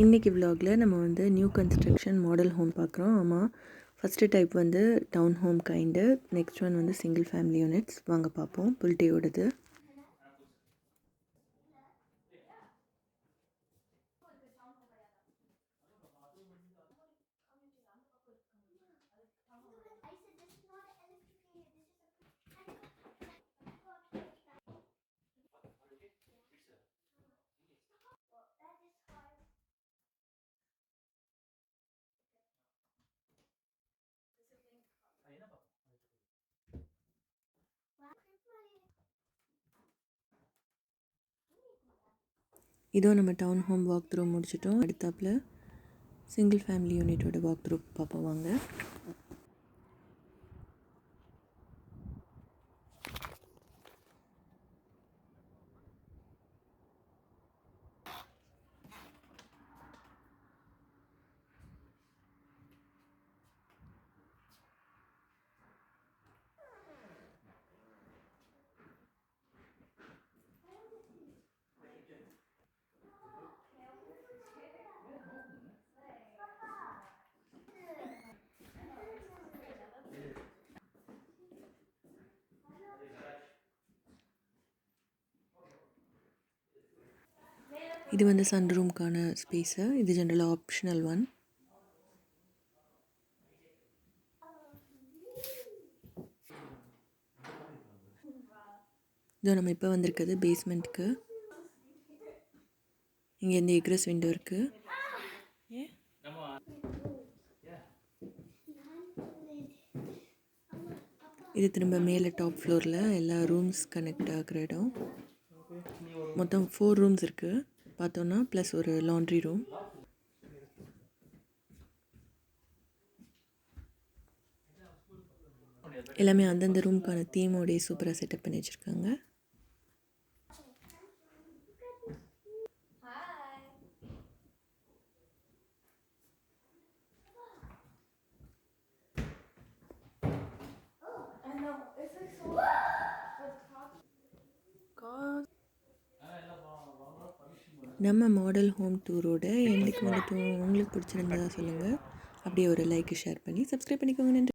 இன்றைக்கி விலாகில் நம்ம வந்து நியூ கன்ஸ்ட்ரக்ஷன் மாடல் ஹோம் பார்க்குறோம். ஆமாம், ஃபஸ்ட்டு டைப் வந்து down home kind, next one வந்து சிங்கிள் ஃபேமிலி யூனிட்ஸ். வாங்க பார்ப்போம். புல்டேயோடது. இதோ நம்ம டவுன் ஹோம் வாக் த்ரூ முடிச்சிட்டோம். அடுத்தாப்பில் சிங்கிள் ஃபேமிலி யூனிட்டோட வாக் த்ரூ பார்ப்போம் வாங்க. இது வந்து சன் ரூம்க்கான ஸ்பேஸு. இது ஜென்ரலாக ஆப்ஷனல் ஒன். இதோ நம்ம இப்போ வந்திருக்கிறது பேஸ்மெண்ட்டுக்கு. இங்கே இந்த எக்ரஸ் விண்டோ இருக்குது. இது திரும்ப மேலே டாப் ஃப்ளோரில் எல்லா ரூம்ஸ் கனெக்ட் ஆகிற இடம். மொத்தம் 4 ரூம்ஸ் இருக்குது பார்த்தோன்னா, ப்ளஸ் ஒரு லாண்ட்ரி ரூம். எல்லாமே அந்தந்த ரூமுக்கான தீமோடைய சூப்பராக செட்டப் பண்ணி வச்சுருக்காங்க. நம்ம மாடல் ஹோம் டூரோட எண்டுக்கு வந்துட்டோம். உங்களுக்கு பிடிச்சிருந்ததா சொல்லுங்கள். அப்படியே ஒரு லைக் ஷேர் பண்ணி சப்ஸ்கிரைப் பண்ணிக்கோங்க. நன்றி.